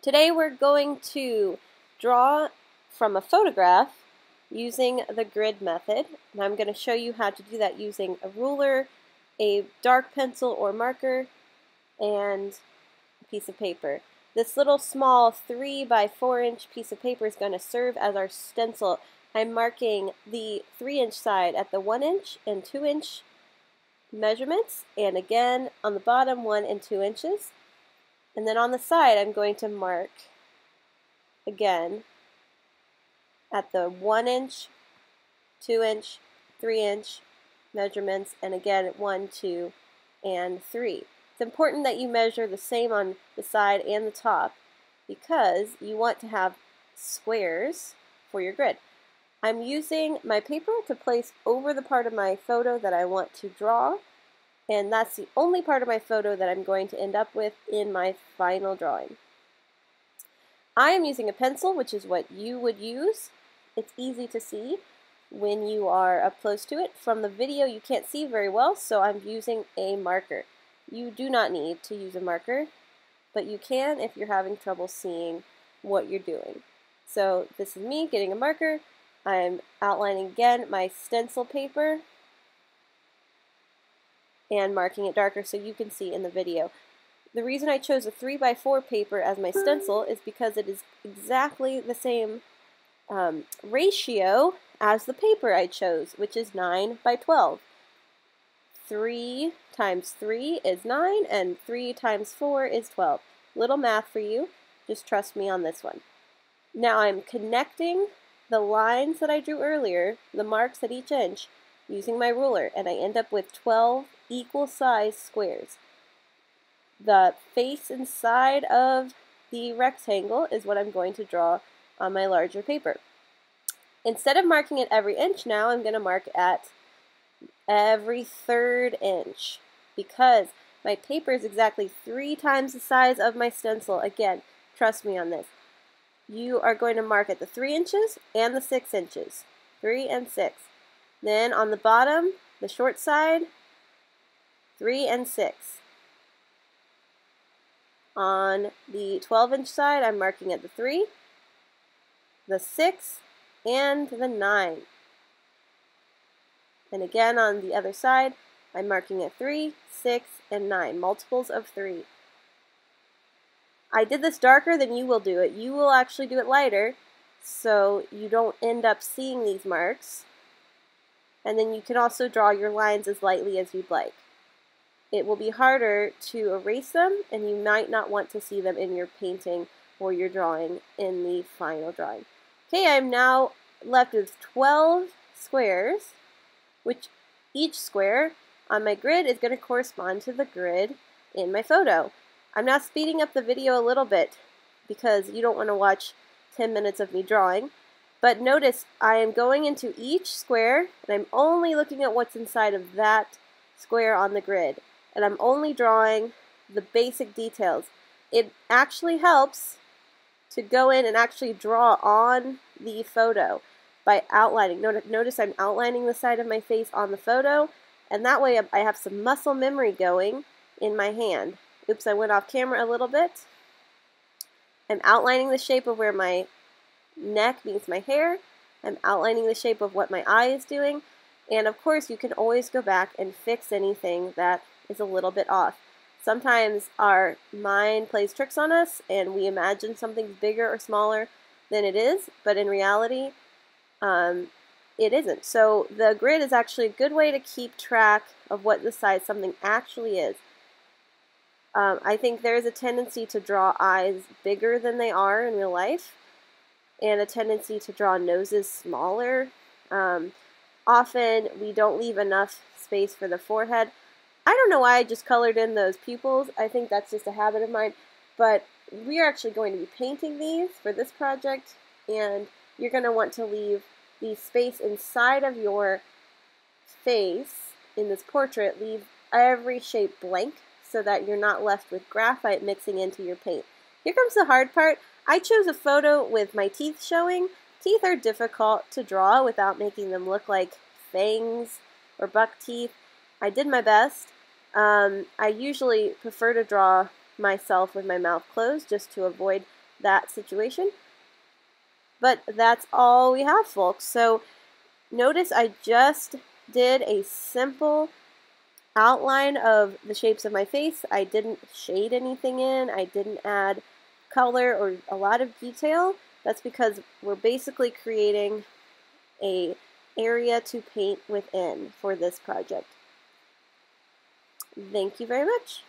Today we're going to draw from a photograph using the grid method, and I'm going to show you how to do that using a ruler, a dark pencil or marker, and a piece of paper. This little small 3 by 4 inch piece of paper is going to serve as our stencil. I'm marking the 3-inch side at the 1 inch and 2 inch measurements, and again on the bottom 1 and 2 inches. And then on the side, I'm going to mark again at the 1 inch, 2 inch, 3 inch measurements, and again at 1, 2, and 3. It's important that you measure the same on the side and the top because you want to have squares for your grid. I'm using my paper to place over the part of my photo that I want to draw, and that's the only part of my photo that I'm going to end up with in my final drawing. I am using a pencil, which is what you would use. It's easy to see when you are up close to it. From the video you can't see very well, so I'm using a marker. You do not need to use a marker, but you can if you're having trouble seeing what you're doing. So this is me getting a marker. I'm outlining again my stencil paper and marking it darker so you can see in the video. The reason I chose a 3 by 4 paper as my stencil is because it is exactly the same ratio as the paper I chose, which is 9 by 12. 3 times 3 is 9, and 3 times 4 is 12. Little math for you, just trust me on this one. Now I'm connecting the lines that I drew earlier, the marks at each inch, using my ruler, and I end up with 12 equal size squares. The face and side of the rectangle is what I'm going to draw on my larger paper. Instead of marking at every inch now, I'm going to mark at every 1/3 inch because my paper is exactly 3 times the size of my stencil. Again, trust me on this. You are going to mark at the 3 inches and the 6 inches. 3 and 6. Then on the bottom, the short side, 3 and 6. On the 12-inch side, I'm marking at the 3, the 6, and the 9. And again on the other side, I'm marking at 3, 6, and 9, multiples of 3. I did this darker than you will do it. You will actually do it lighter, so you don't end up seeing these marks. And then you can also draw your lines as lightly as you'd like. It will be harder to erase them, and you might not want to see them in your painting or your drawing in the final drawing. Okay, I'm now left with 12 squares, which each square on my grid is going to correspond to the grid in my photo. I'm now speeding up the video a little bit because you don't want to watch 10 minutes of me drawing. But notice I am going into each square and I'm only looking at what's inside of that square on the grid. And I'm only drawing the basic details. It actually helps to go in and actually draw on the photo by outlining. Notice I'm outlining the side of my face on the photo, and that way I have some muscle memory going in my hand. Oops, I went off camera a little bit. I'm outlining the shape of where my neck meets my hair. I'm outlining the shape of what my eye is doing. And of course, you can always go back and fix anything that is a little bit off. Sometimes our mind plays tricks on us and we imagine something's bigger or smaller than it is, but in reality, it isn't. So the grid is actually a good way to keep track of what the size something actually is. I think there is a tendency to draw eyes bigger than they are in real life, and a tendency to draw noses smaller. Often we don't leave enough space for the forehead. I don't know why I just colored in those pupils. I think that's just a habit of mine. But we are actually going to be painting these for this project, and you're going to want to leave the space inside of your face in this portrait. Leave every shape blank so that you're not left with graphite mixing into your paint. Here comes the hard part. I chose a photo with my teeth showing. Teeth are difficult to draw without making them look like fangs or buck teeth. I did my best. I usually prefer to draw myself with my mouth closed just to avoid that situation. But that's all we have, folks. So notice I just did a simple outline of the shapes of my face. I didn't shade anything in. I didn't add color or a lot of detail. That's because we're basically creating a area to paint within for this project. Thank you very much.